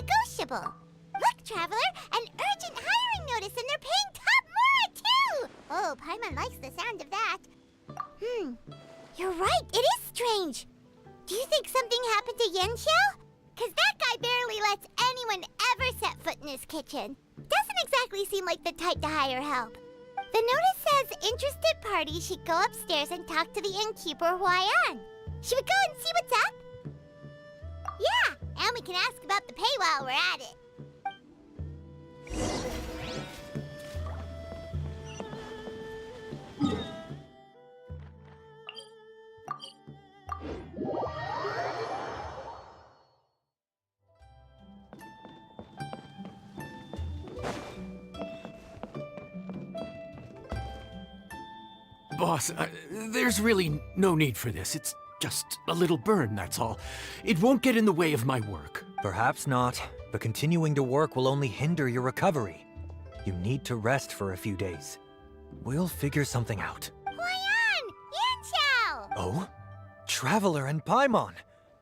negotiable. Look, Traveler, an urgent hiring notice and they're paying top more, too! Oh, Paimon likes the sound of that. You're right, it is strange. Do you think something happened to Yanxiao? Cause that guy barely lets anyone ever set foot in his kitchen. Doesn't exactly seem like the type to hire help. The notice says interested parties should go upstairs and talk to the innkeeper Huayan. Should we go and see what's up? Yeah, and we can ask about the pay while we're at it. Boss, there's really no need for this. It's just a little burn, that's all. It won't get in the way of my work. Perhaps not, but continuing to work will only hinder your recovery. You need to rest for a few days. We'll figure something out. Huayan! Yanxiao! Oh? Traveler and Paimon!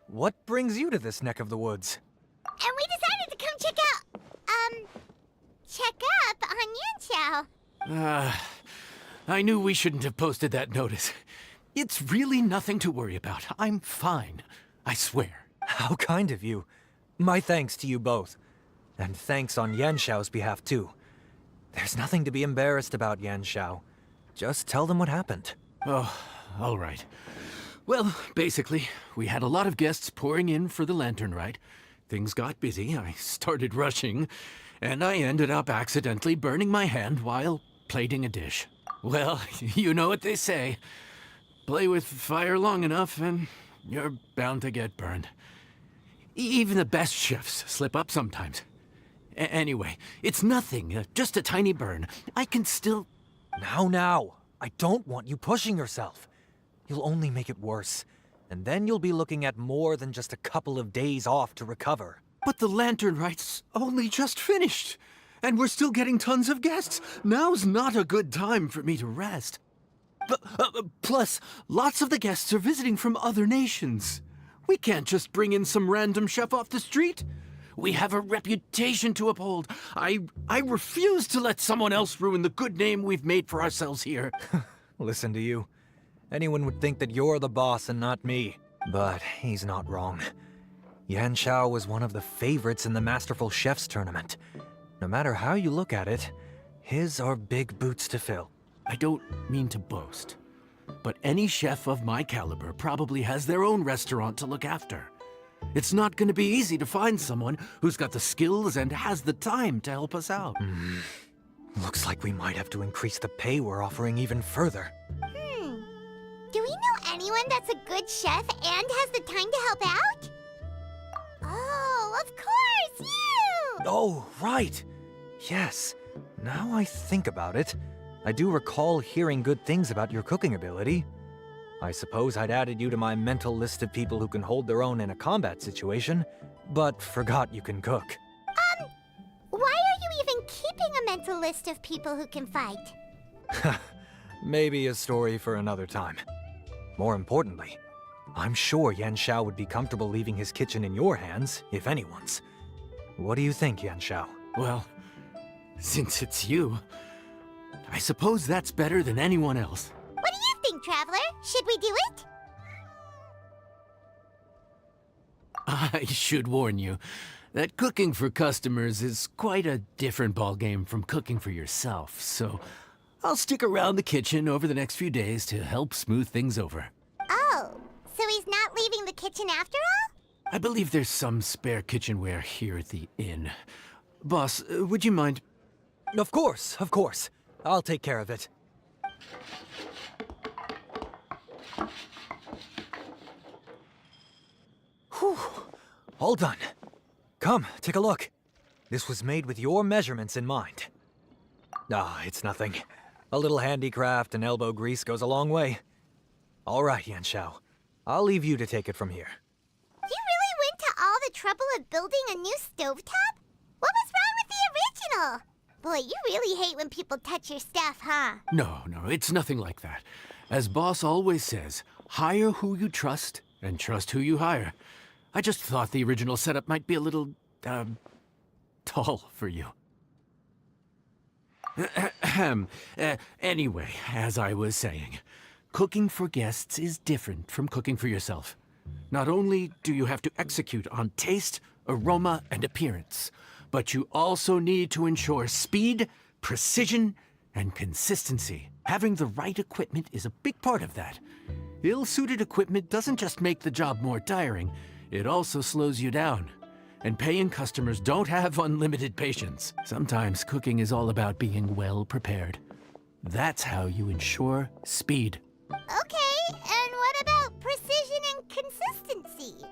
What brings you to this neck of the woods? And we decided to come check up on Yanxiao. I knew we shouldn't have posted that notice. It's really nothing to worry about. I'm fine. I swear. How kind of you. My thanks to you both. And thanks on Yanxiao's behalf, too. There's nothing to be embarrassed about, Yanxiao. Just tell them what happened. Oh, all right. Well, basically, we had a lot of guests pouring in for the lantern ride. Things got busy, I started rushing, and I ended up accidentally burning my hand while plating a dish. Well, you know what they say. Play with fire long enough and you're bound to get burned. Even the best chefs slip up sometimes. Anyway, it's nothing, just a tiny burn. I can still... Now, I don't want you pushing yourself. You'll only make it worse. And then you'll be looking at more than just a couple of days off to recover. But the lantern ride's only just finished. And we're still getting tons of guests. Now's not a good time for me to rest. Plus, lots of the guests are visiting from other nations. We can't just bring in some random chef off the street. We have a reputation to uphold. I refuse to let someone else ruin the good name we've made for ourselves here. Listen to you. Anyone would think that you're the boss and not me. But he's not wrong. Yanxiao was one of the favorites in the Masterful Chefs tournament. No matter how you look at it, his are big boots to fill. I don't mean to boast, but any chef of my caliber probably has their own restaurant to look after. It's not going to be easy to find someone who's got the skills and has the time to help us out. Looks like we might have to increase the pay we're offering even further. Do we know anyone that's a good chef and has the time to help out? Oh, of course, you! Oh, right. Yes. Now I think about it, I do recall hearing good things about your cooking ability. I suppose I'd added you to my mental list of people who can hold their own in a combat situation, but forgot you can cook. Why are you even keeping a mental list of people who can fight? Maybe a story for another time. More importantly, I'm sure Yanxiao would be comfortable leaving his kitchen in your hands, if anyone's. What do you think, Yanxiao? Well, since it's you, I suppose that's better than anyone else. What do you think, Traveler? Should we do it? I should warn you that cooking for customers is quite a different ballgame from cooking for yourself, so I'll stick around the kitchen over the next few days to help smooth things over. Oh, so he's not leaving the kitchen after all? I believe there's some spare kitchenware here at the inn. Boss, would you mind? Of course, of course. I'll take care of it. Whew. All done. Come, take a look. This was made with your measurements in mind. Ah, it's nothing. A little handicraft and elbow grease goes a long way. All right, Yanxiao. I'll leave you to take it from here. You really went to all the trouble of building a new stovetop? What was wrong with the original? Boy, you really hate when people touch your stuff, huh? No, it's nothing like that. As Boss always says, hire who you trust and trust who you hire. I just thought the original setup might be a little tall for you. Anyway, as I was saying, cooking for guests is different from cooking for yourself. Not only do you have to execute on taste, aroma, and appearance, but you also need to ensure speed, precision, and consistency. Having the right equipment is a big part of that. Ill-suited equipment doesn't just make the job more tiring, it also slows you down. And paying customers don't have unlimited patience. Sometimes cooking is all about being well prepared. That's how you ensure speed. Okay, and what about precision and consistency?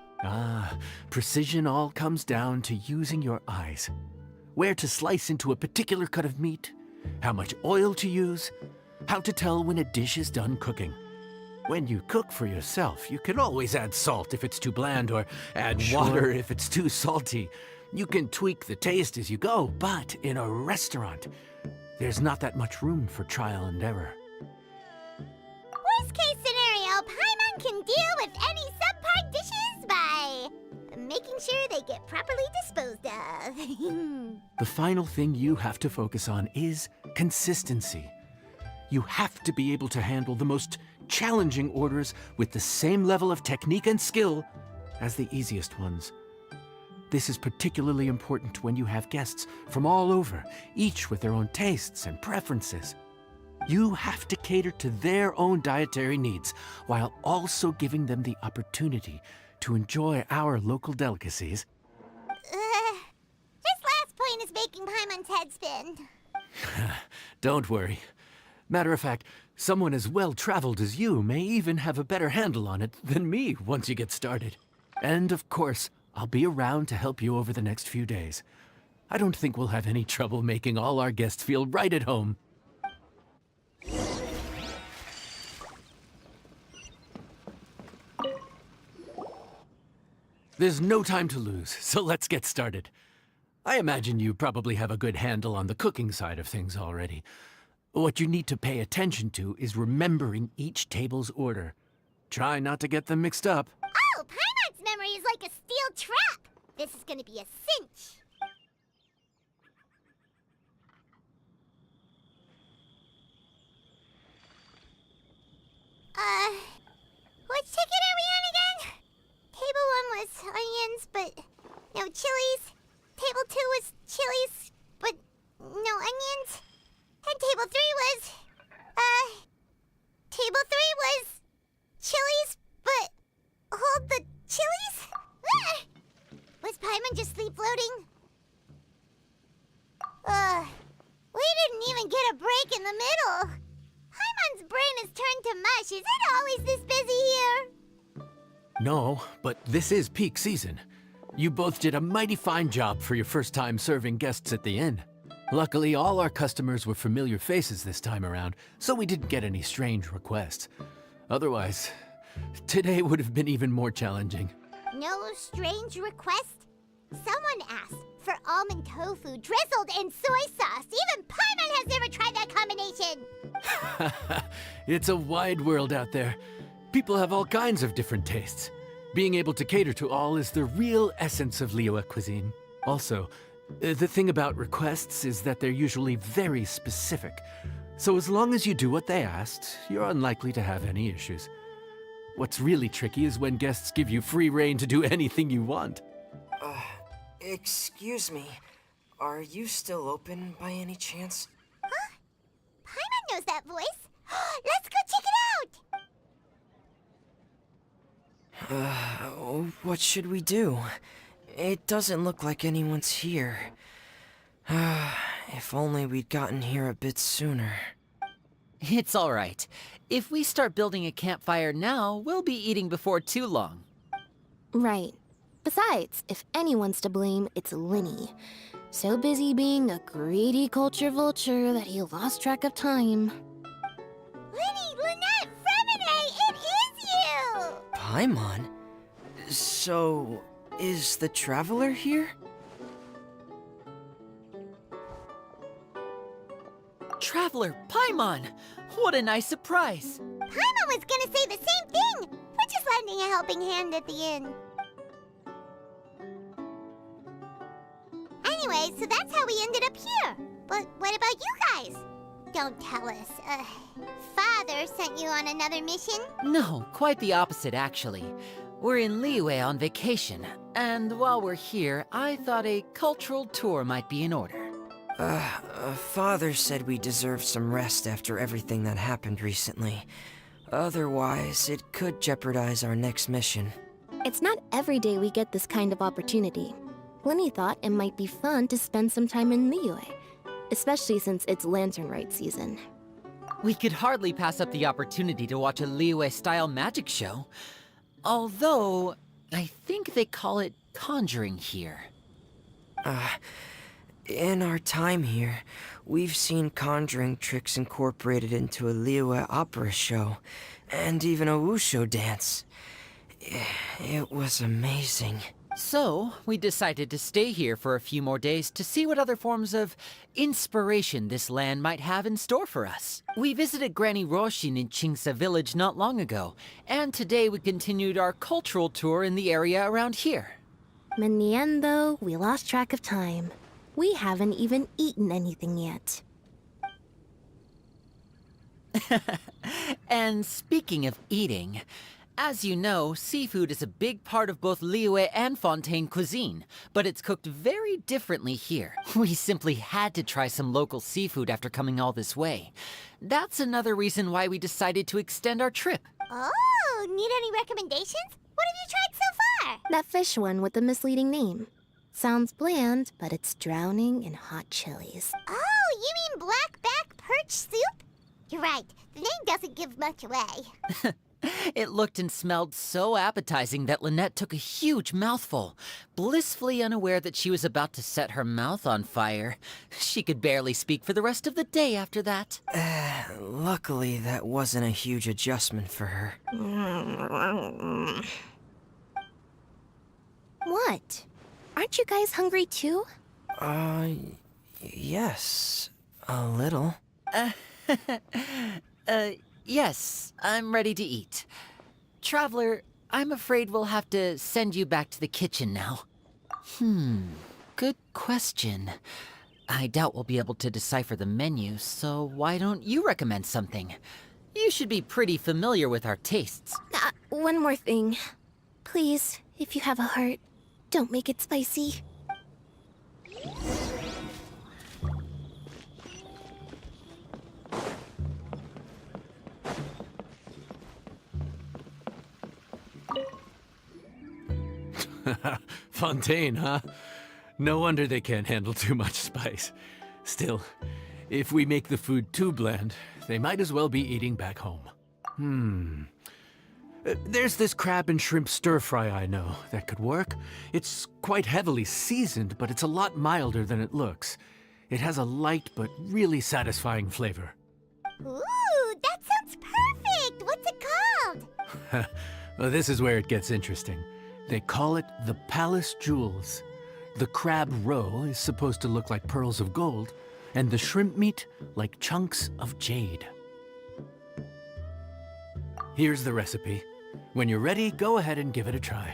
Precision all comes down to using your eyes. Where to slice into a particular cut of meat, how much oil to use, how to tell when a dish is done cooking. When you cook for yourself, you can always add salt if it's too bland or add water if it's too salty. You can tweak the taste as you go, but in a restaurant, there's not that much room for trial and error. Worst case scenario, Paimon can deal with any subpar dishes by making sure they get properly disposed of. The final thing you have to focus on is consistency. You have to be able to handle the most challenging orders with the same level of technique and skill as the easiest ones. This is particularly important when you have guests from all over, each with their own tastes and preferences. You have to cater to their own dietary needs while also giving them the opportunity to enjoy our local delicacies. This last point is making Paimon's head spin. Don't worry. Matter of fact, someone as well-traveled as you may even have a better handle on it than me once you get started. And of course, I'll be around to help you over the next few days. I don't think we'll have any trouble making all our guests feel right at home. There's no time to lose, so let's get started. I imagine you probably have a good handle on the cooking side of things already. What you need to pay attention to is remembering each table's order. Try not to get them mixed up. Oh, Paimon's memory is like a steel trap. This is gonna be a cinch. Which ticket are we on again? Table 1 was onions, but no chilies. Table 2 was chilies, but no onions. And table 3 was, chilies, but hold the chilies? Ah! Was Paimon just sleep floating? We didn't even get a break in the middle. Paimon's brain has turned to mush. Is it always this busy here? No, but this is peak season. You both did a mighty fine job for your first time serving guests at the inn. Luckily, all our customers were familiar faces this time around, so we didn't get any strange requests. Otherwise, today would have been even more challenging. No strange request? Someone asked for almond tofu drizzled in soy sauce. Even Paimon has never tried that combination. It's a wide world out there. People have all kinds of different tastes. Being able to cater to all is the real essence of Liyue cuisine. Also, the thing about requests is that they're usually very specific. So as long as you do what they asked, you're unlikely to have any issues. What's really tricky is when guests give you free rein to do anything you want. Excuse me. Are you still open by any chance? Huh? Paimon knows that voice. Let's go check it out! What should we do? It doesn't look like anyone's here. If only we'd gotten here a bit sooner. It's all right. If we start building a campfire now, we'll be eating before too long. Right. Besides, if anyone's to blame, it's Linny. So busy being a greedy culture vulture that he lost track of time. Linny, Lynette, Fremine, it is you! Paimon? So, is the Traveler here? Traveler Paimon! What a nice surprise! Paimon was gonna say the same thing! We're just lending a helping hand at the inn. Anyway, so that's how we ended up here. But what about you guys? Don't tell us. Father sent you on another mission? No, quite the opposite, actually. We're in Liyue on vacation, and while we're here, I thought a cultural tour might be in order. Father said we deserve some rest after everything that happened recently. Otherwise, it could jeopardize our next mission. It's not every day we get this kind of opportunity. Lenny thought it might be fun to spend some time in Liyue, especially since it's Lantern Rite season. We could hardly pass up the opportunity to watch a Liyue-style magic show. Although, I think they call it conjuring here. In our time here, we've seen conjuring tricks incorporated into a Liyue opera show, and even a wushu dance. It was amazing. So, we decided to stay here for a few more days to see what other forms of inspiration this land might have in store for us. We visited Granny Roshin in Chingsa village not long ago, and today we continued our cultural tour in the area around here. In the end, though, we lost track of time. We haven't even eaten anything yet. And speaking of eating, as you know, seafood is a big part of both Liyue and Fontaine cuisine, but it's cooked very differently here. We simply had to try some local seafood after coming all this way. That's another reason why we decided to extend our trip. Oh, need any recommendations? What have you tried so far? That fish one with the misleading name. Sounds bland, but it's drowning in hot chilies. Oh, you mean blackback perch soup? You're right, the name doesn't give much away. It looked and smelled so appetizing that Lynette took a huge mouthful, blissfully unaware that she was about to set her mouth on fire. She could barely speak for the rest of the day after that. Luckily, that wasn't a huge adjustment for her. What? Aren't you guys hungry too? Yes, a little. Yes, I'm ready to eat. Traveler, I'm afraid we'll have to send you back to the kitchen now. Good question. I doubt we'll be able to decipher the menu, so why don't you recommend something? You should be pretty familiar with our tastes. One more thing. Please, if you have a heart, don't make it spicy. Fontaine, huh? No wonder they can't handle too much spice. Still, if we make the food too bland, they might as well be eating back home. There's this crab and shrimp stir-fry I know that could work. It's quite heavily seasoned, but it's a lot milder than it looks. It has a light but really satisfying flavor. Ooh, that sounds perfect! What's it called? Well, this is where it gets interesting. They call it the Palace Jewels. The crab roe is supposed to look like pearls of gold, and the shrimp meat like chunks of jade. Here's the recipe. When you're ready, go ahead and give it a try.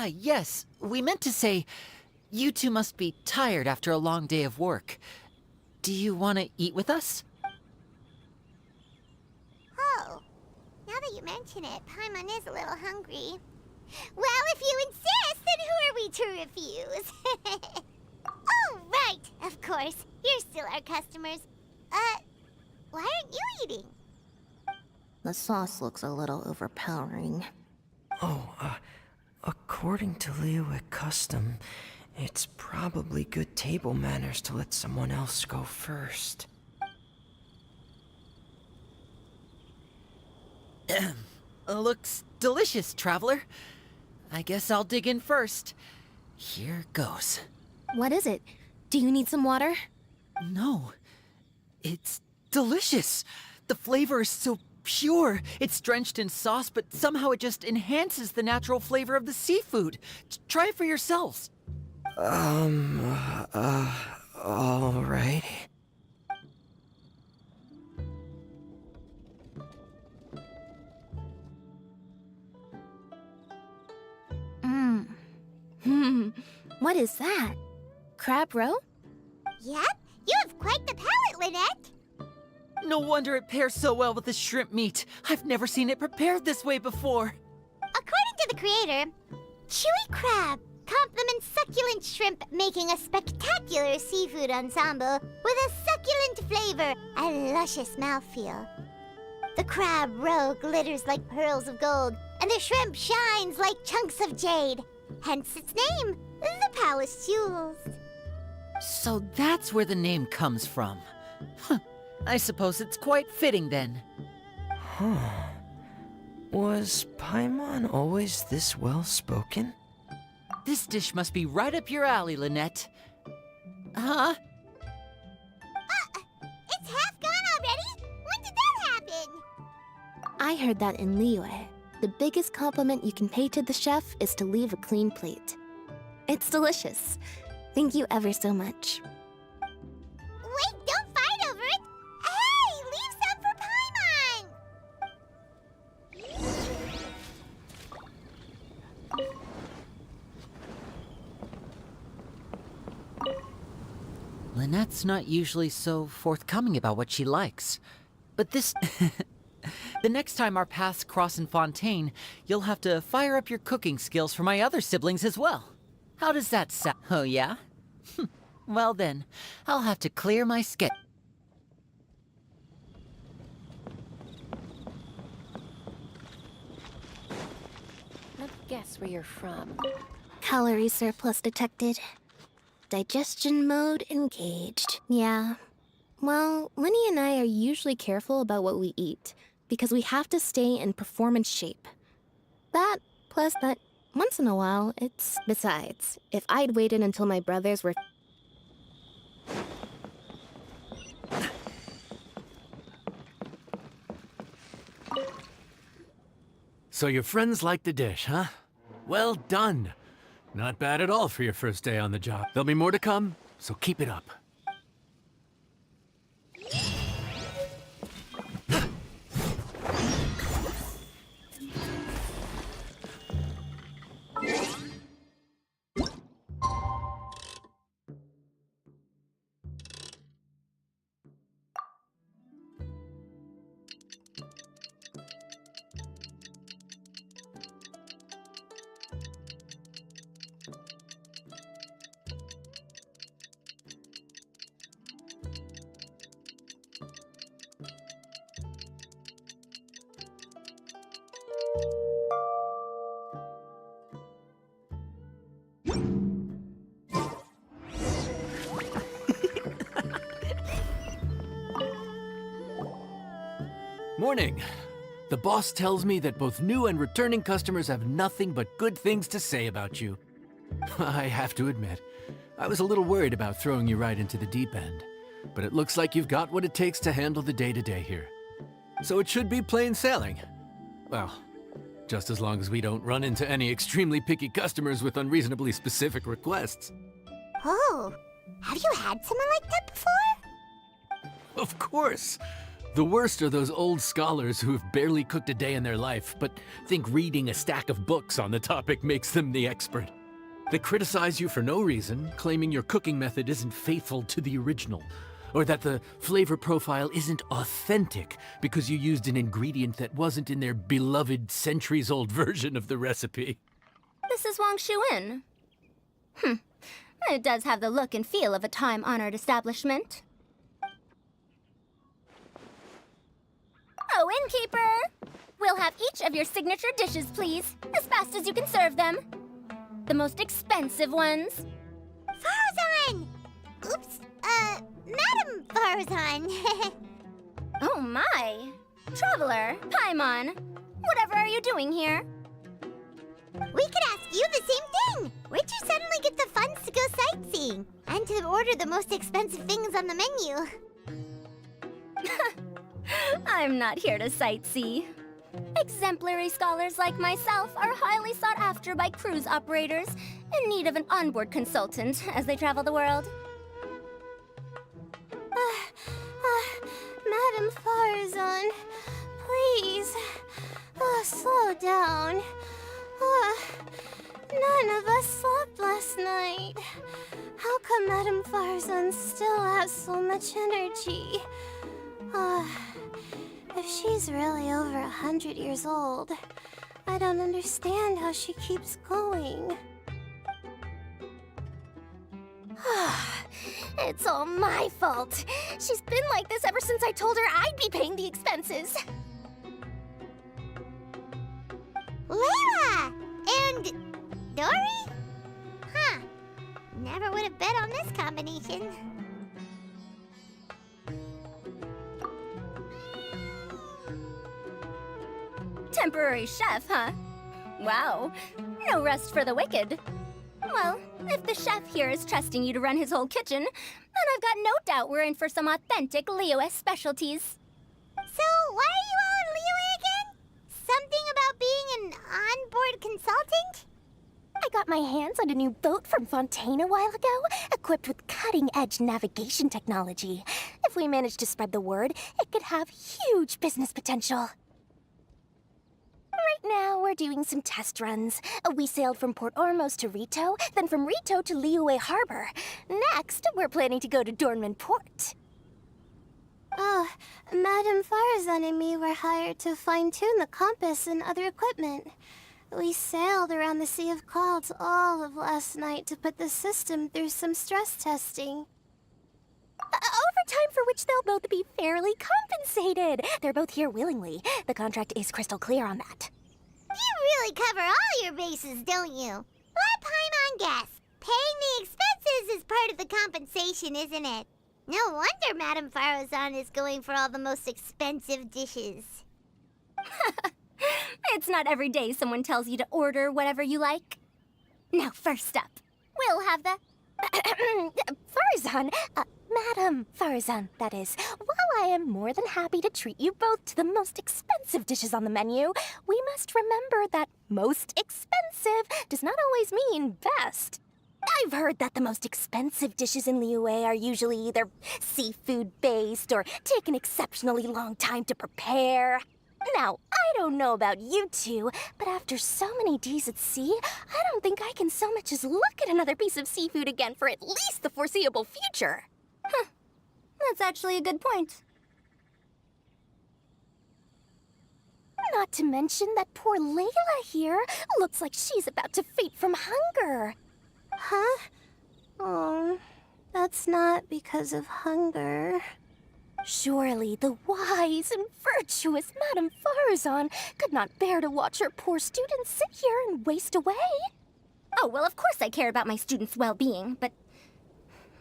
yes. We meant to say, you two must be tired after a long day of work. Do you want to eat with us? Oh, now that you mention it, Paimon is a little hungry. Well, if you insist, then who are we to refuse? Oh, right, of course. You're still our customers. Why aren't you eating? The sauce looks a little overpowering. According to Liyue custom, it's probably good table manners to let someone else go first. Looks delicious, Traveler. I guess I'll dig in first. Here goes. What is it? Do you need some water? No, it's delicious. The flavor is so pure. It's drenched in sauce, but somehow it just enhances the natural flavor of the seafood. Try it for yourselves. Alright. What is that? Crab roe? Yep, you have quite the palate, Lynette. No wonder it pairs so well with the shrimp meat. I've never seen it prepared this way before. According to the creator, chewy crab complements succulent shrimp, making a spectacular seafood ensemble with a succulent flavor and luscious mouthfeel. The crab roe glitters like pearls of gold, and the shrimp shines like chunks of jade. Hence its name, the Palace Jewels. So that's where the name comes from. Huh. I suppose it's quite fitting then. Was Paimon always this well-spoken? This dish must be right up your alley, Lynette. Huh? It's half gone already? When did that happen? I heard that in Liyue. The biggest compliment you can pay to the chef is to leave a clean plate. It's delicious. Thank you ever so much. Wait, don't fight over it! Hey, leave some for Paimon! Lynette's not usually so forthcoming about what she likes. But this... The next time our paths cross in Fontaine, you'll have to fire up your cooking skills for my other siblings as well. How does that sound? Oh, yeah? Well then, I'll have to clear my schedule. Let me guess where you're from. Calorie surplus detected. Digestion mode engaged. Yeah. Well, Lenny and I are usually careful about what we eat, because we have to stay in performance shape. That, plus that, once in a while, it's... Besides, if I'd waited until my brothers were... So your friends like the dish, huh? Well done. Not bad at all for your first day on the job. There'll be more to come, so keep it up. Morning. The boss tells me that both new and returning customers have nothing but good things to say about you. I have to admit, I was a little worried about throwing you right into the deep end, but it looks like you've got what it takes to handle the day-to-day here. So it should be plain sailing. Well, just as long as we don't run into any extremely picky customers with unreasonably specific requests. Oh, have you had someone like that before? Of course. The worst are those old scholars who have barely cooked a day in their life, but think reading a stack of books on the topic makes them the expert. They criticize you for no reason, claiming your cooking method isn't faithful to the original, or that the flavor profile isn't authentic because you used an ingredient that wasn't in their beloved centuries-old version of the recipe. This is Wang Shuin. It does have the look and feel of a time-honored establishment. Oh, innkeeper! We'll have each of your signature dishes, please, as fast as you can serve them. The most expensive ones. Farazan! Oops, Madam Farazan. Oh my! Traveler, Paimon, whatever are you doing here? We could ask you the same thing. Where'd you suddenly get the funds to go sightseeing? And to order the most expensive things on the menu? I'm not here to sightsee. Exemplary scholars like myself are highly sought after by cruise operators in need of an onboard consultant as they travel the world. Madam Farazan, please, slow down. None of us slept last night. How come Madam Farazan still has so much energy? If she's really over 100 years old, I don't understand how she keeps going. It's all my fault. She's been like this ever since I told her I'd be paying the expenses. Layla! And Dory? Huh. Never would have bet on this combination. Temporary chef, huh? Wow. No rest for the wicked. Well, if the chef here is trusting you to run his whole kitchen, then I've got no doubt we're in for some authentic Liyue specialties. So, why are you all in Liyue again? Something about being an onboard consultant? I got my hands on a new boat from Fontaine a while ago, equipped with cutting-edge navigation technology. If we manage to spread the word, it could have huge business potential. Right now, we're doing some test runs. We sailed from Port Ormos to Rito, then from Rito to Liyue Harbor. Next, we're planning to go to Dornman Port. Oh, Madam Farazan and me were hired to fine-tune the compass and other equipment. We sailed around the Sea of Clouds all of last night to put the system through some stress testing. Overtime for which they'll both be fairly compensated. They're both here willingly. The contract is crystal clear on that. You really cover all your bases, don't you? Let Paimon guess. Paying the expenses is part of the compensation, isn't it? No wonder Madame Farazan is going for all the most expensive dishes. It's not every day someone tells you to order whatever you like. Now, first up, we'll have the... Farazan, Madam Farazan, that is. While I am more than happy to treat you both to the most expensive dishes on the menu, we must remember that most expensive does not always mean best. I've heard that the most expensive dishes in Liyue are usually either seafood-based or take an exceptionally long time to prepare. Now, I don't know about you two, but after so many days at sea, I don't think I can so much as look at another piece of seafood again for at least the foreseeable future. Huh. That's actually a good point. Not to mention that poor Layla here looks like she's about to faint from hunger. Huh? Oh, that's not because of hunger. Surely the wise and virtuous Madame Farazan could not bear to watch her poor students sit here and waste away. Oh, well, of course I care about my students' well-being, but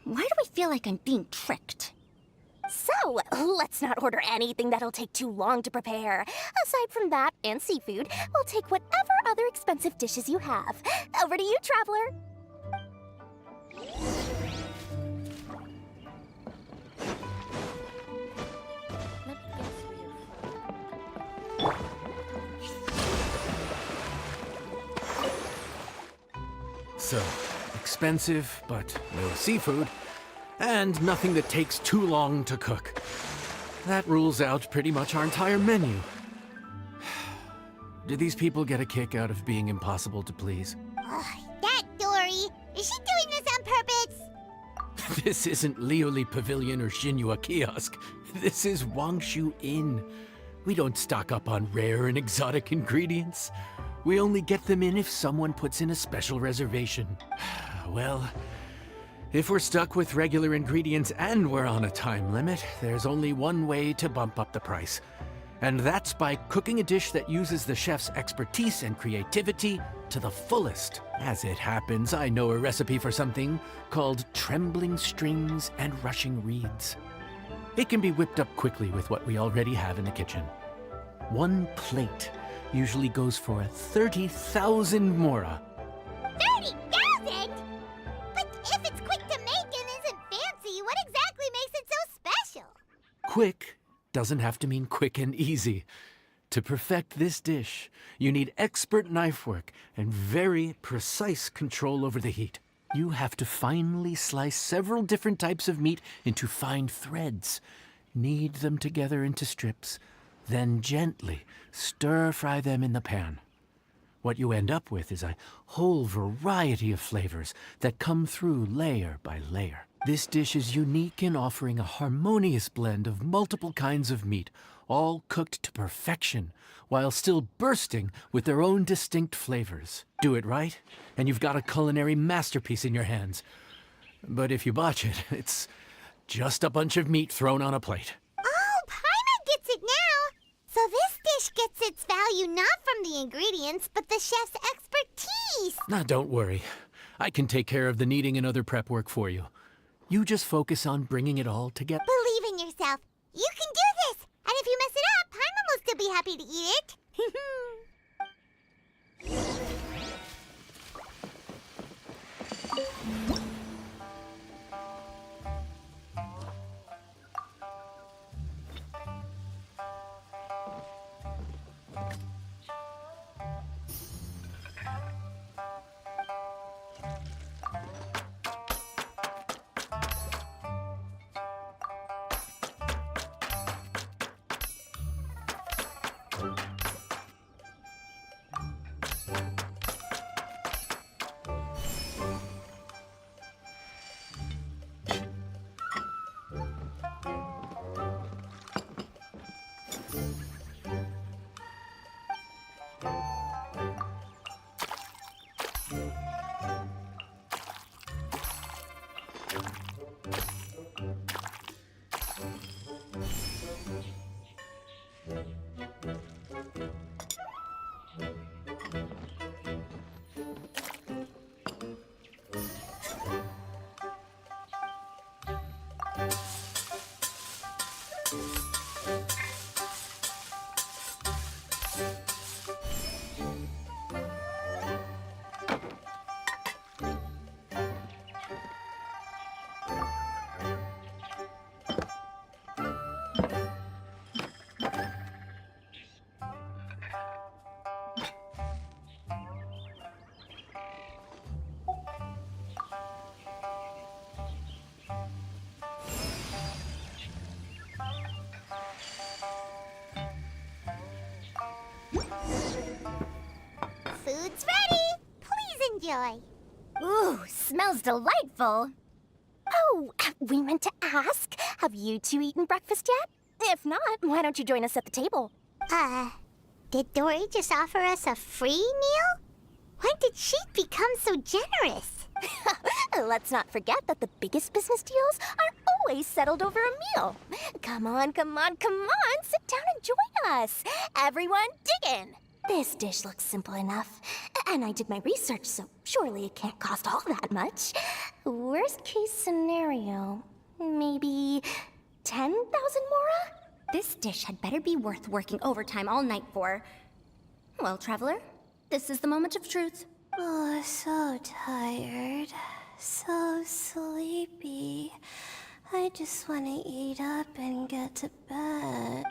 why do I feel like I'm being tricked? So, let's not order anything that'll take too long to prepare. Aside from that and seafood, we'll take whatever other expensive dishes you have. Over to you, Traveler. So, expensive, but no seafood, and nothing that takes too long to cook. that rules out pretty much our entire menu. Do these people get a kick out of being impossible to please? Ugh, that Dory! Is she doing this on purpose? This isn't Lioli Pavilion or Xinhua Kiosk. This is Wangshu Inn. We don't stock up on rare and exotic ingredients. We only get them in if someone puts in a special reservation. Well, if we're stuck with regular ingredients and we're on a time limit, there's only one way to bump up the price. And that's by cooking a dish that uses the chef's expertise and creativity to the fullest. As it happens, I know a recipe for something called trembling strings and rushing reeds. It can be whipped up quickly with what we already have in the kitchen. One plate usually goes for 30,000 mora. 30,000? But if it's quick to make and isn't fancy, what exactly makes it so special? Quick doesn't have to mean quick and easy. To perfect this dish, you need expert knife work and very precise control over the heat. You have to finely slice several different types of meat into fine threads, knead them together into strips, then gently stir-fry them in the pan. What you end up with is a whole variety of flavors that come through layer by layer. This dish is unique in offering a harmonious blend of multiple kinds of meat, all cooked to perfection, while still bursting with their own distinct flavors. Do it right, and you've got a culinary masterpiece in your hands. But if you botch it, it's just a bunch of meat thrown on a plate. Oh, Paimon gets it now! So this dish gets its value not from the ingredients, but the chef's expertise! Now, don't worry. I can take care of the kneading and other prep work for you. You just focus on bringing it all together. Believe in yourself. You can do this! And if you mess it up, Paimon will still be happy to eat it. Food's ready! Please enjoy. Ooh, smells delightful. Oh, we meant to ask, have you two eaten breakfast yet? If not, why don't you join us at the table? Did Dory just offer us a free meal? When did she become so generous? Let's not forget that the biggest business deals are always settled over a meal. Come on, come on, come on, sit down and join us. Everyone, dig in. This dish looks simple enough, and I did my research, so surely it can't cost all that much. Worst case scenario, maybe 10,000 mora? This dish had better be worth working overtime all night for. Well, Traveler, this is the moment of truth. Oh, so tired. So sleepy. I just want to eat up and get to bed.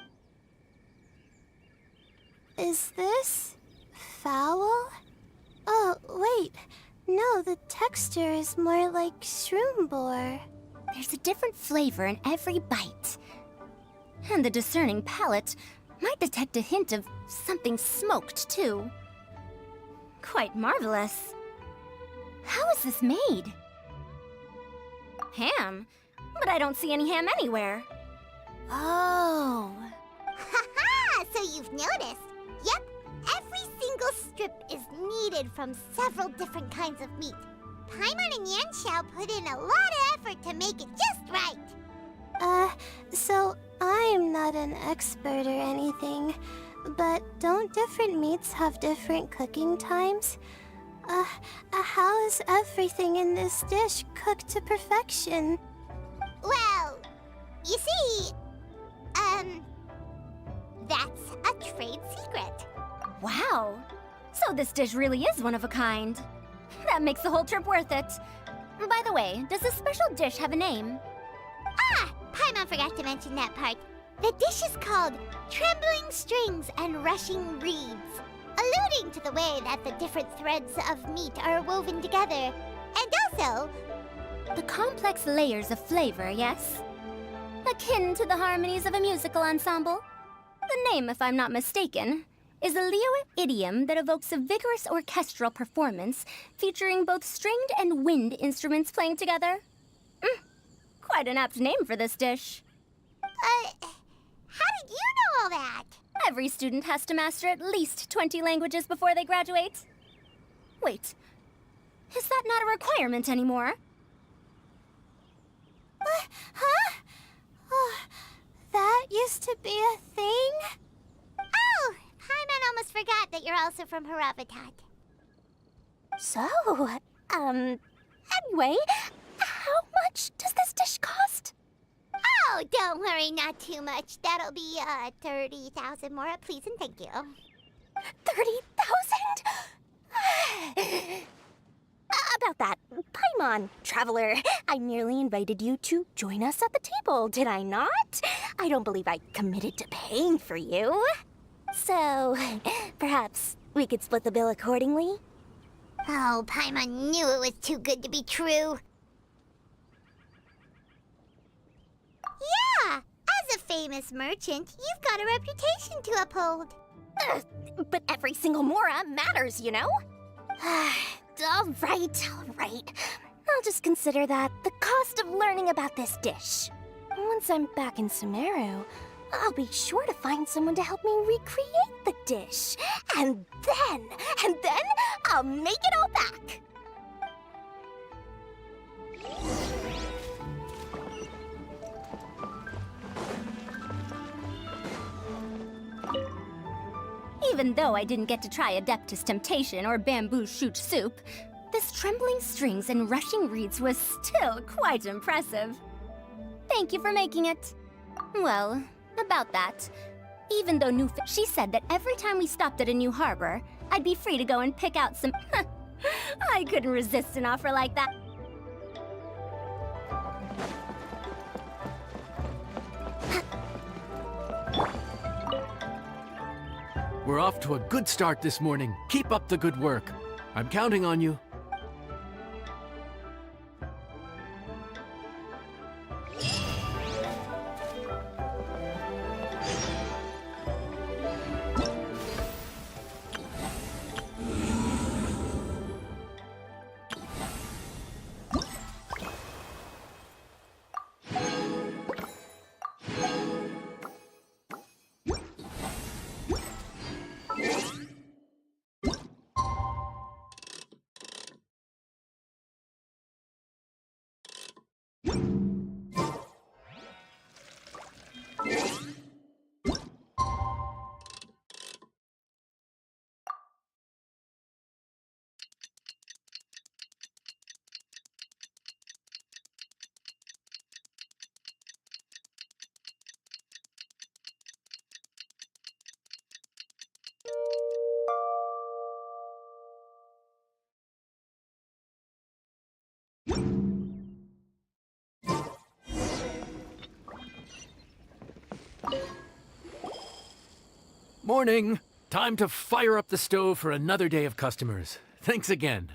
Is this foul? Oh, wait. No, the texture is more like shroom boar. There's a different flavor in every bite. And the discerning palate might detect a hint of something smoked, too. Quite marvelous. How is this made? Ham? But I don't see any ham anywhere. Oh. Haha! So you've noticed. Yep, every single strip is kneaded from several different kinds of meat. Paimon and Yanxiao put in a lot of effort to make it just right. So I'm not an expert or anything, but don't different meats have different cooking times? How is everything in this dish cooked to perfection? Well, you see, that's a trade secret. Wow. So this dish really is one of a kind. That makes the whole trip worth it. By the way, does this special dish have a name? Ah! Paimon forgot to mention that part. The dish is called Trembling Strings and Rushing Reeds, alluding to the way that the different threads of meat are woven together. And also, The complex layers of flavor, yes? Akin to the harmonies of a musical ensemble? The name, if I'm not mistaken, is a Liyue idiom that evokes a vigorous orchestral performance featuring both stringed and wind instruments playing together. Quite an apt name for this dish. how did you know all that? Every student has to master at least 20 languages before they graduate. Wait, is that not a requirement anymore? Huh? Oh, that used to be a thing? Oh, Paimon almost forgot that you're also from Haravatat. So, anyway, how much does this dish cost? Oh, don't worry, not too much. That'll be, 30,000 more, please and thank you. 30,000? About that, Paimon, Traveler, I nearly invited you to join us at the table, did I not? I don't believe I committed to paying for you. So, perhaps we could split the bill accordingly? Oh, Paimon knew it was too good to be true. Yeah, as a famous merchant, you've got a reputation to uphold. But every single mora matters, you know? All right. I'll just consider that the cost of learning about this dish. Once I'm back in Sumeru, I'll be sure to find someone to help me recreate the dish. And then, I'll make it all back. Even though I didn't get to try Adeptus Temptation or Bamboo Shoot Soup, this Trembling Strings and Rushing Reeds was still quite impressive. Thank you for making it. Well, about that, even though she said that every time we stopped at a new harbor, I'd be free to go and pick out some... I couldn't resist an offer like that. We're off to a good start this morning. Keep up the good work. I'm counting on you. Morning! Time to fire up the stove for another day of customers. Thanks again.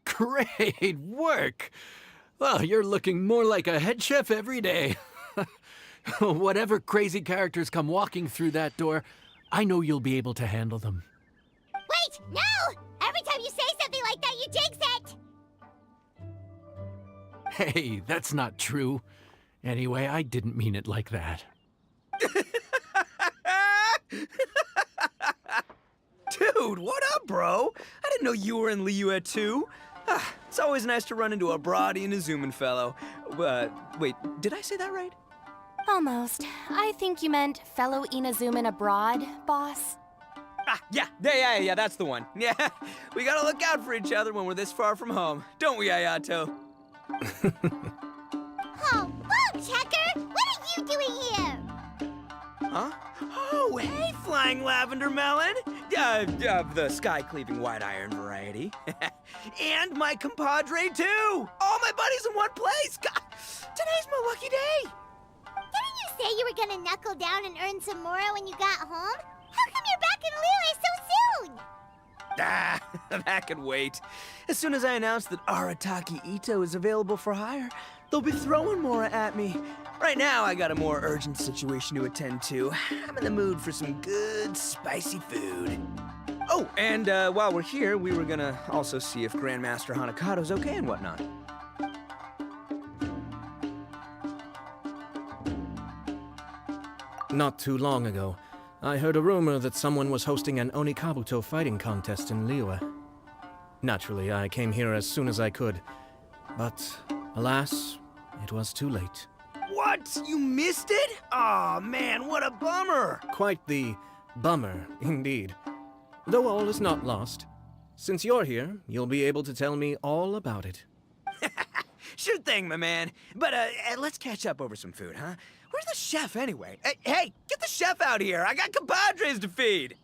Great work! Well, you're looking more like a head chef every day. Whatever crazy characters come walking through that door, I know you'll be able to handle them. Wait, no! Every time you say something like that, you jinx it! Hey, that's not true. Anyway, I didn't mean it like that. Dude, what up, bro? I didn't know you were in Liyue too. It's always nice to run into a Brody and a Zoomin fellow. Wait, did I say that right? Almost. I think you meant fellow Inazuman abroad, boss. Yeah, that's the one. Yeah, we gotta look out for each other when we're this far from home, don't we, Ayato? Oh, Bullchucker! What are you doing here? Huh? Oh, hey, Flying Lavender Melon! The sky-cleaving white iron variety. And my compadre, too! All my buddies in one place! God, today's my lucky day! Didn't you say you were gonna knuckle down and earn some more when you got home? How come you're back in Liyue so soon? That could wait. As soon as I announce that Arataki Ito is available for hire, they'll be throwing Mora at me. Right now, I got a more urgent situation to attend to. I'm in the mood for some good, spicy food. Oh, and while we're here, we were gonna also see if Grandmaster Hanakado's okay and whatnot. Not too long ago, I heard a rumor that someone was hosting an Onikabuto fighting contest in Liyue. Naturally, I came here as soon as I could, but alas, it was too late. What? You missed it? Aw, man, what a bummer! Quite the bummer, indeed. Though all is not lost. Since you're here, you'll be able to tell me all about it. Sure thing, my man. But let's catch up over some food, huh? Where's the chef, anyway? Hey, get the chef out here! I got compadres to feed!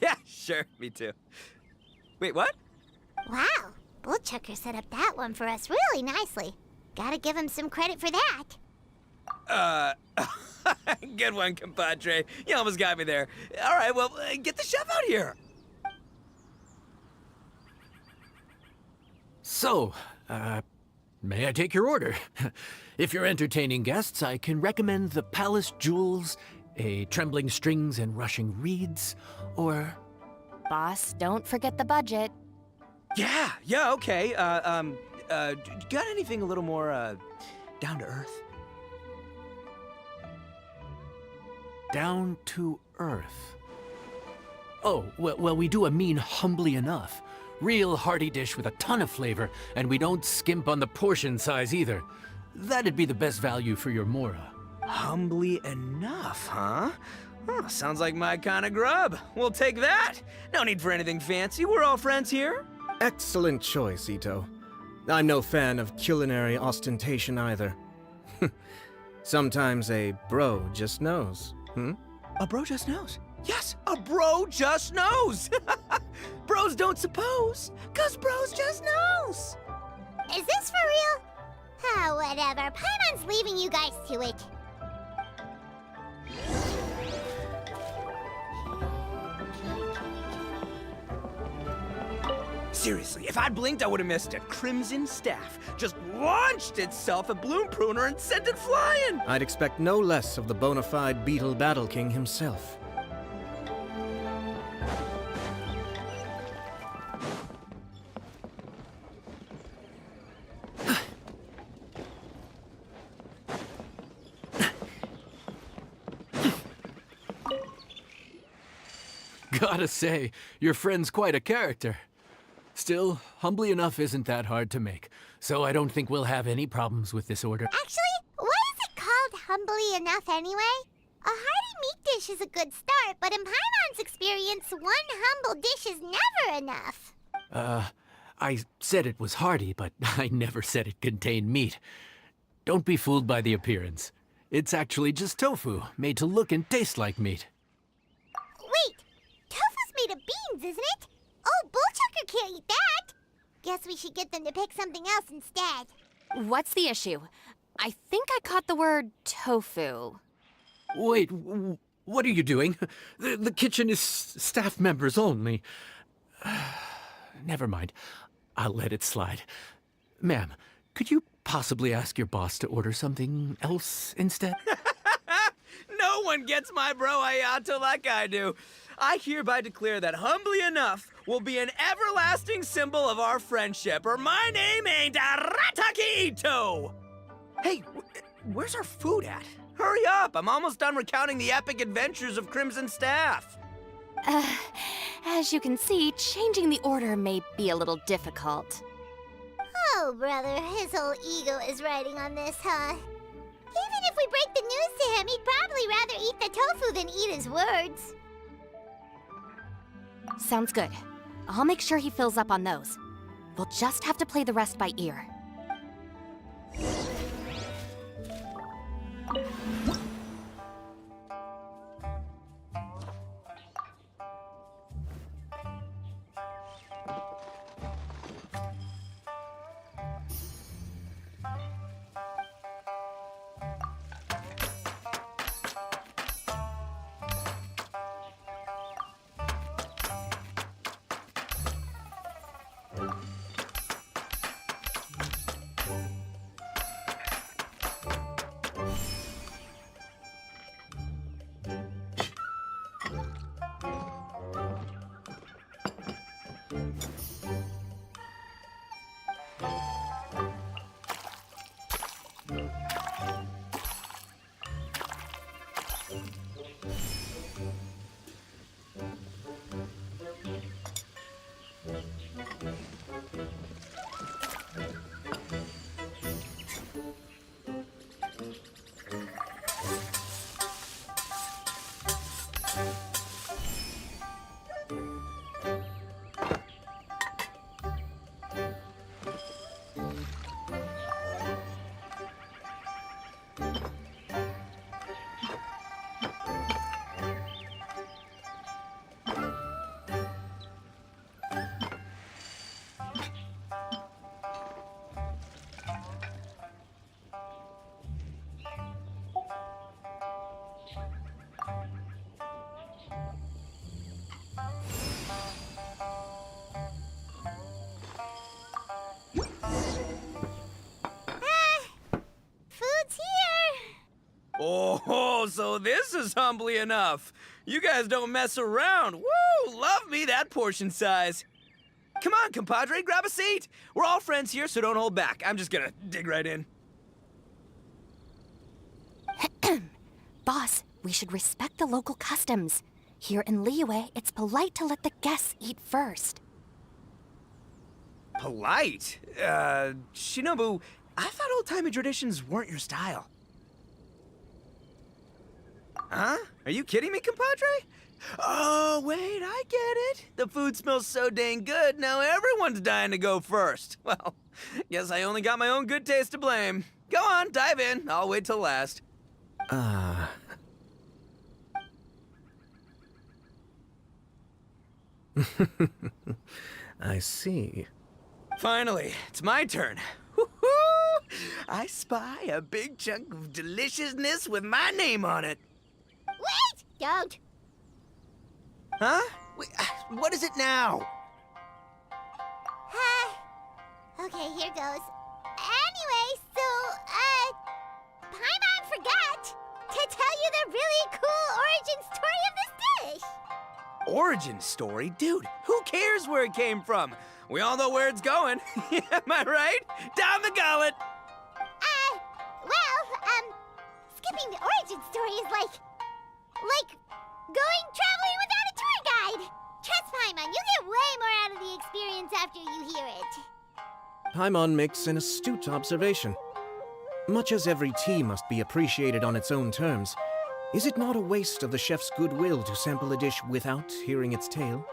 Yeah, sure, me too. Wait, what? Wow, Bullchucker set up that one for us really nicely. Gotta give him some credit for that. Good one, compadre. You almost got me there. All right, well, get the chef out here. So, may I take your order? If you're entertaining guests, I can recommend the Palace Jewels, a Trembling Strings and Rushing Reeds, or... Boss, don't forget the budget. Yeah, okay. Got anything a little more, down to earth? Down to earth. Oh, well, we do a mean humbly enough. Real hearty dish with a ton of flavor, and we don't skimp on the portion size either. That'd be the best value for your Mora. Humbly enough, huh? Sounds like my kind of grub. We'll take that. No need for anything fancy. We're all friends here. Excellent choice, Ito. I'm no fan of culinary ostentation either. Sometimes a bro just knows, A bro just knows. Yes, a bro just knows. Bros don't suppose, 'cause bros just knows. Is this for real? Ah, whatever. Paimon's leaving you guys to it. Seriously, if I'd blinked, I would have missed it. Crimson Staff just launched itself at Bloom Pruner and sent it flying. I'd expect no less of the bona fide Beetle Battle King himself. Gotta say, your friend's quite a character. Still, humbly enough isn't that hard to make, so I don't think we'll have any problems with this order. Actually, why is it called humbly enough anyway? A hearty meat dish is a good start, but in Paimon's experience, one humble dish is never enough. I said it was hearty, but I never said it contained meat. Don't be fooled by the appearance. It's actually just tofu, made to look and taste like meat. Wait, tofu's made of beans, isn't it? Oh, Bullchucker can't eat that! Guess we should get them to pick something else instead. What's the issue? I think I caught the word tofu. Wait, what are you doing? The kitchen is staff members only. Never mind. I'll let it slide. Ma'am, could you possibly ask your boss to order something else instead? No one gets my bro Ayato like I do. I hereby declare that Humbly Enough will be an everlasting symbol of our friendship, or my name ain't Arataki Ito! Hey, where's our food at? Hurry up, I'm almost done recounting the epic adventures of Crimson Staff. As you can see, changing the order may be a little difficult. Oh, brother, his whole ego is riding on this, huh? Even if we break the news to him, he'd probably rather eat the tofu than eat his words. Sounds good. I'll make sure he fills up on those. We'll just have to play the rest by ear. Food's here! Oh, so this is Humbly Enough. You guys don't mess around. Woo! Love me that portion size. Come on, compadre, grab a seat. We're all friends here, so don't hold back. I'm just gonna dig right in. Boss, we should respect the local customs. Here in Liyue, it's polite to let the guests eat first. Polite? Shinobu, I thought old-timey traditions weren't your style. Huh? Are you kidding me, compadre? Oh, wait, I get it. The food smells so dang good, now everyone's dying to go first. Well, guess I only got my own good taste to blame. Go on, dive in. I'll wait till last. I see. Finally, it's my turn. Woo-hoo! I spy a big chunk of deliciousness with my name on it. Wait! Don't! Huh? Wait, what is it now? Okay, here goes. Anyway, so, Paimon forgot to tell you the really cool origin story of this dish. Origin story? Dude, who cares where it came from? We all know where it's going. Am I right? Down the gullet! Skipping the origin story is like going traveling without a tour guide. Trust Paimon, you get way more out of the experience after you hear it. Paimon makes an astute observation. Much as every tea must be appreciated on its own terms, is it not a waste of the chef's goodwill to sample a dish without hearing its tale?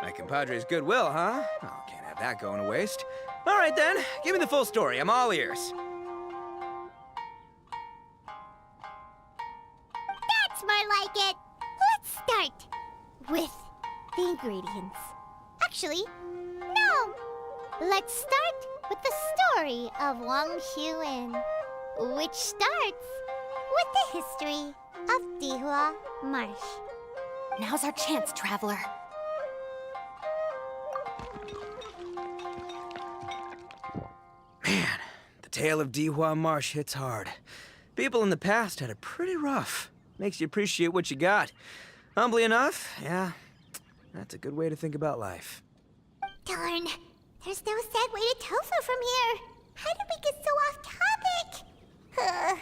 My compadre's goodwill, huh? Oh, can't have that going to waste. All right then, give me the full story. I'm all ears. That's more like it. Let's start with the ingredients. Actually, no. Let's start with the story of Wang Xuan, which starts with the history of Dihua Marsh. Now's our chance, traveler. Man, the Tale of Dihua Marsh hits hard. People in the past had it pretty rough. Makes you appreciate what you got. Humbly enough, yeah, that's a good way to think about life. Darn, there's no sad way to tofu from here. How did we get so off topic?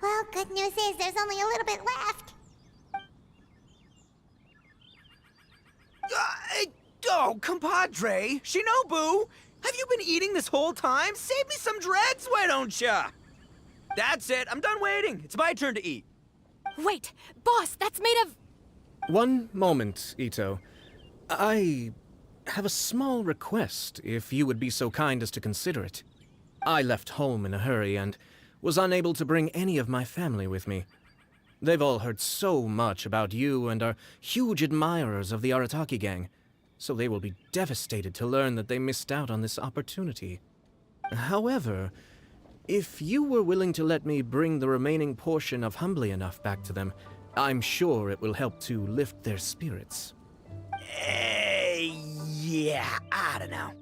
Well, good news is there's only a little bit left. Oh, compadre, Shinobu, have you been eating this whole time? Save me some dregs, why don't ya? That's it, I'm done waiting. It's my turn to eat. Wait, boss, that's made of. One moment, Ito. I have a small request, if you would be so kind as to consider it. I left home in a hurry and was unable to bring any of my family with me. They've all heard so much about you and are huge admirers of the Arataki gang, so they will be devastated to learn that they missed out on this opportunity. However, if you were willing to let me bring the remaining portion of Humbly Enough back to them, I'm sure it will help to lift their spirits. Yeah, I don't know.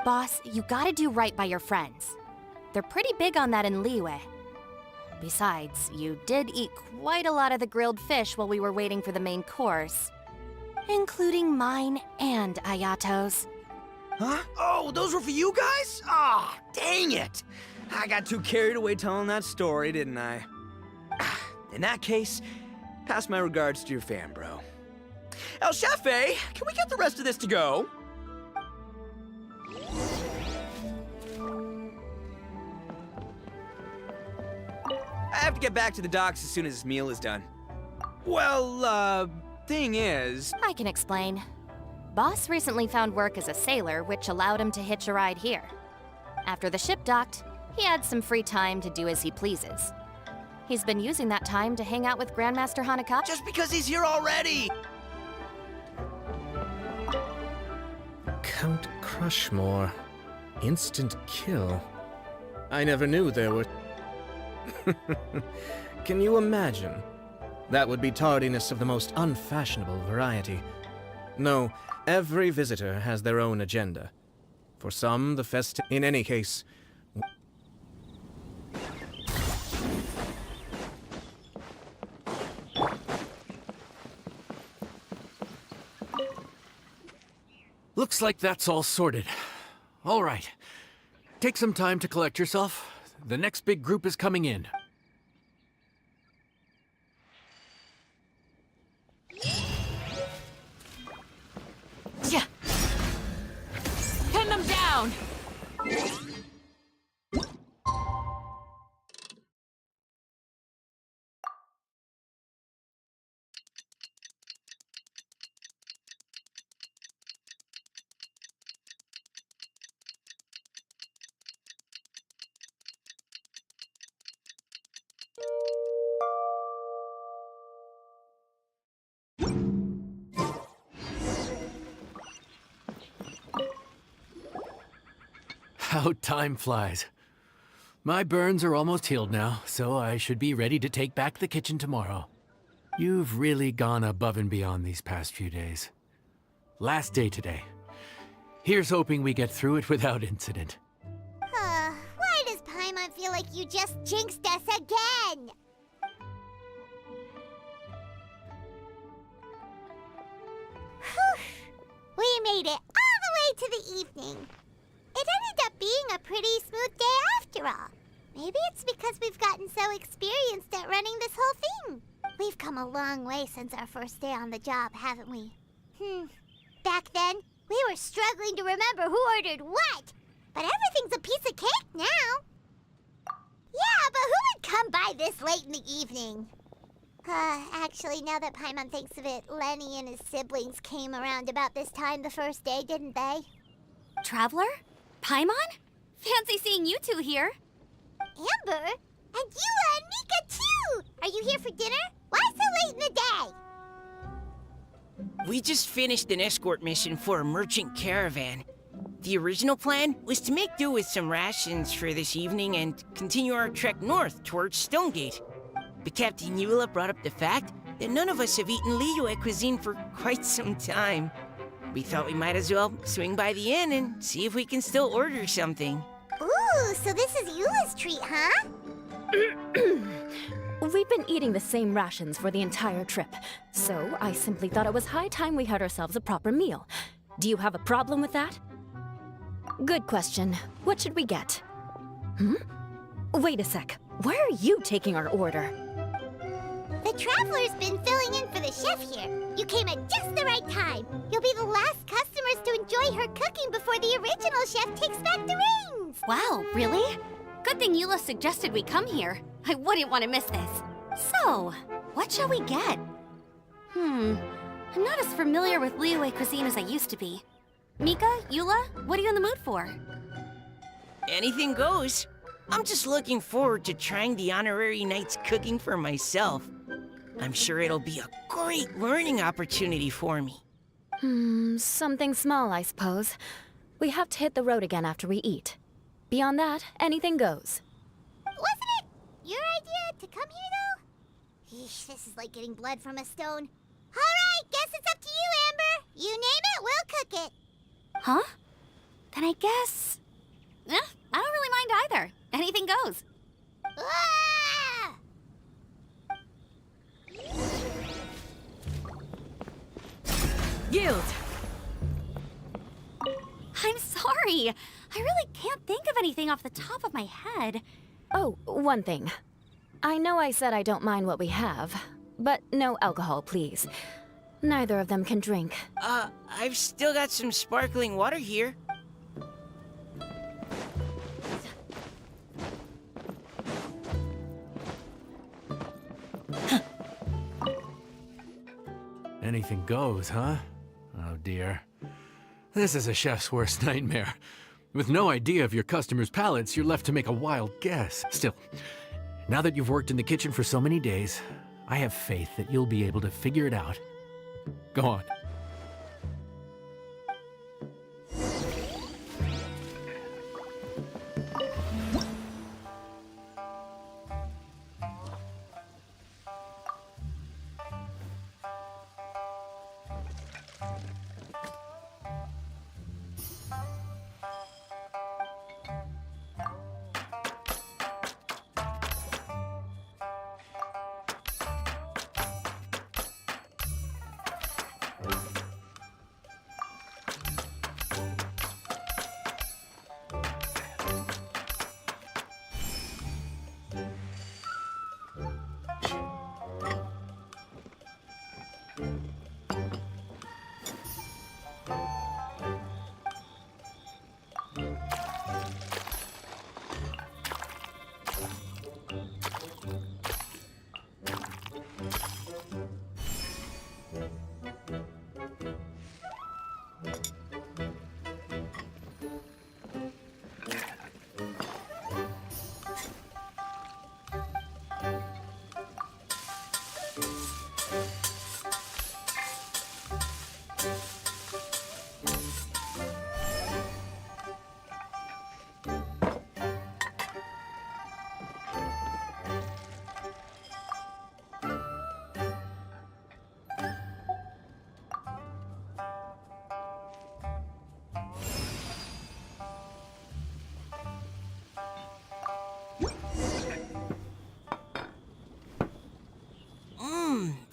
Boss, you gotta do right by your friends. They're pretty big on that in Liyue. Besides, you did eat quite a lot of the grilled fish while we were waiting for the main course. Including mine and Ayato's. Huh? Oh, those were for you guys? Ah, dang it! I got too carried away telling that story, didn't I? In that case, pass my regards to your fan, bro. El Chefe, can we get the rest of this to go? I have to get back to the docks as soon as this meal is done. Well, thing is... I can explain. Boss recently found work as a sailor, which allowed him to hitch a ride here. After the ship docked, he had some free time to do as he pleases. He's been using that time to hang out with Grandmaster Hanakawa. Just because he's here already! Count Crushmore. Instant kill. I never knew there were... Can you imagine? That would be tardiness of the most unfashionable variety. No, every visitor has their own agenda. For some, the in any case... Looks like that's all sorted. All right. Take some time to collect yourself. The next big group is coming in. Yeah. Pin them down! How time flies. My burns are almost healed now, so I should be ready to take back the kitchen tomorrow. You've really gone above and beyond these past few days. Last day today. Here's hoping we get through it without incident. Why does Paimon feel like you just jinxed us again? Whew. We made it all the way to the evening. It ended up being a pretty smooth day after all. Maybe it's because we've gotten so experienced at running this whole thing. We've come a long way since our first day on the job, haven't we? Back then, we were struggling to remember who ordered what. But everything's a piece of cake now. Yeah, but who would come by this late in the evening? Actually, now that Paimon thinks of it, Lenny and his siblings came around about this time the first day, didn't they? Traveler? Paimon? Fancy seeing you two here. Amber? And Eula and Mika too! Are you here for dinner? Why so late in the day? We just finished an escort mission for a merchant caravan. The original plan was to make do with some rations for this evening and continue our trek north towards Stonegate. But Captain Eula brought up the fact that none of us have eaten Liyue cuisine for quite some time. we thought we might as well swing by the inn and see if we can still order something. Ooh, so this is Eula's treat, huh? We've been eating the same rations for the entire trip, so I simply thought it was high time we had ourselves a proper meal. Do you have a problem with that? Good question. What should we get? Wait a sec. Why are you taking our order? The Traveler's been filling in for the chef here. You came at just the right time. You'll be the last customers to enjoy her cooking before the original chef takes back the reins. Wow, really? Good thing Eula suggested we come here. I wouldn't want to miss this. So, what shall we get? I'm not as familiar with Liyue cuisine as I used to be. Mika, Eula, what are you in the mood for? Anything goes. I'm just looking forward to trying the Honorary Knight's cooking for myself. I'm sure it'll be a great learning opportunity for me. Something small, I suppose. We have to hit the road again after we eat. Beyond that, anything goes. Wasn't it your idea to come here, though? Eesh, this is like getting blood from a stone. All right, guess it's up to you, Amber. You name it, we'll cook it. Huh? Then I guess... I don't really mind either. Anything goes. Ah! Guild! I'm sorry. I really can't think of anything off the top of my head. Oh, one thing. I know I said I don't mind what we have, but no alcohol, please. Neither of them can drink. I've still got some sparkling water here. Anything goes, huh? Oh dear. This is a chef's worst nightmare. With no idea of your customers' palates, you're left to make a wild guess. Still, now that you've worked in the kitchen for so many days, I have faith that you'll be able to figure it out. Go on.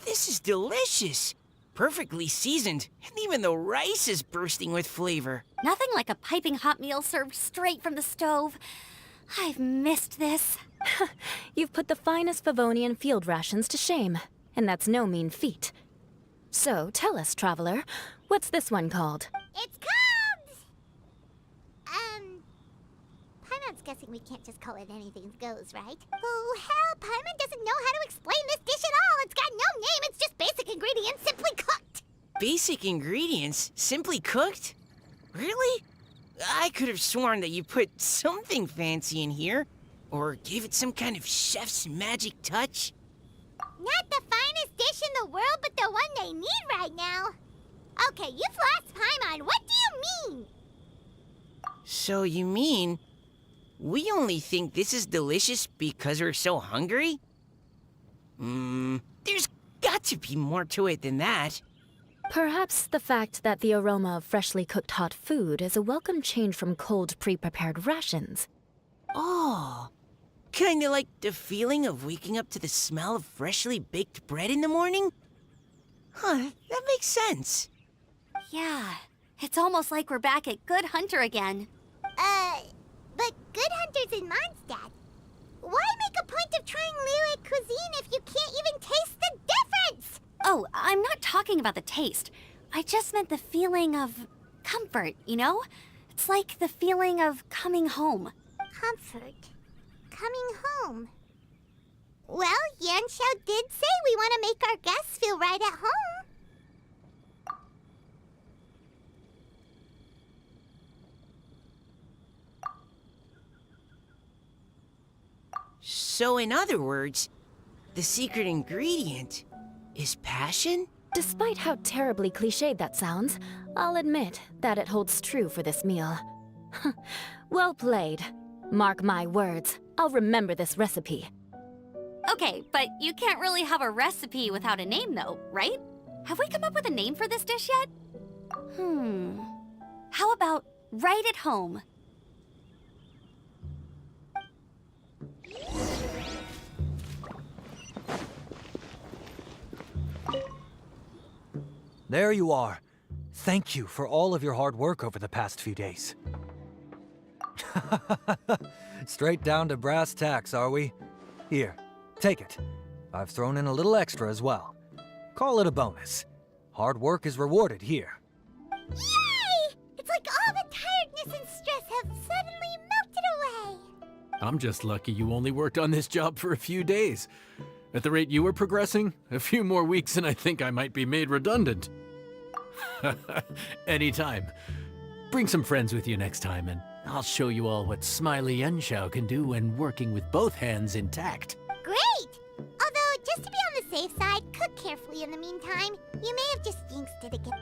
This is delicious. Perfectly seasoned, and even the rice is bursting with flavor. Nothing like a piping hot meal served straight from the stove. I've missed this. You've put the finest Favonian field rations to shame, and that's no mean feat. So, tell us, Traveler, what's this one called? It's called... Paimon's guessing we can't just call it anything goes, right? Oh, hell, Paimon doesn't know how to explain this dish at all. It's got no name, it's just basic ingredients simply cooked. Basic ingredients? Simply cooked? Really? I could have sworn that you put something fancy in here, or gave it some kind of chef's magic touch. Not the finest dish in the world, but the one they need right now. Okay, you've lost Paimon. What do you mean? So you mean we only think this is delicious because we're so hungry? There's got to be more to it than that. Perhaps the fact that the aroma of freshly cooked hot food is a welcome change from cold, pre-prepared rations. Oh, kinda like the feeling of waking up to the smell of freshly baked bread in the morning? Huh, that makes sense. Yeah, it's almost like we're back at Good Hunter again. But Good Hunter's in Mondstadt. Why make a point of trying Liyue cuisine if you can't even taste the difference? Oh, I'm not talking about the taste. I just meant the feeling of comfort, you know? It's like the feeling of coming home. Comfort. Coming home. Well, Yanxiao did say we want to make our guests feel right at home. So in other words, the secret ingredient is passion? Despite how terribly cliched that sounds, I'll admit that it holds true for this meal. Well played. Mark my words, I'll remember this recipe. Okay, but you can't really have a recipe without a name, though, right? Have we come up with a name for this dish yet? How about Right at Home? There you are. Thank you for all of your hard work over the past few days. Straight down to brass tacks, are we? Here, take it. I've thrown in a little extra as well. Call it a bonus. Hard work is rewarded here. Yay! It's like all the tiredness and stress have suddenly melted away. I'm just lucky you only worked on this job for a few days. At the rate you were progressing, a few more weeks and I think I might be made redundant. Anytime. Bring some friends with you next time and I'll show you all what Smiley Yanxiao can do when working with both hands intact. Great! Although, just to be on the safe side, cook carefully in the meantime. You may have just jinxed it again.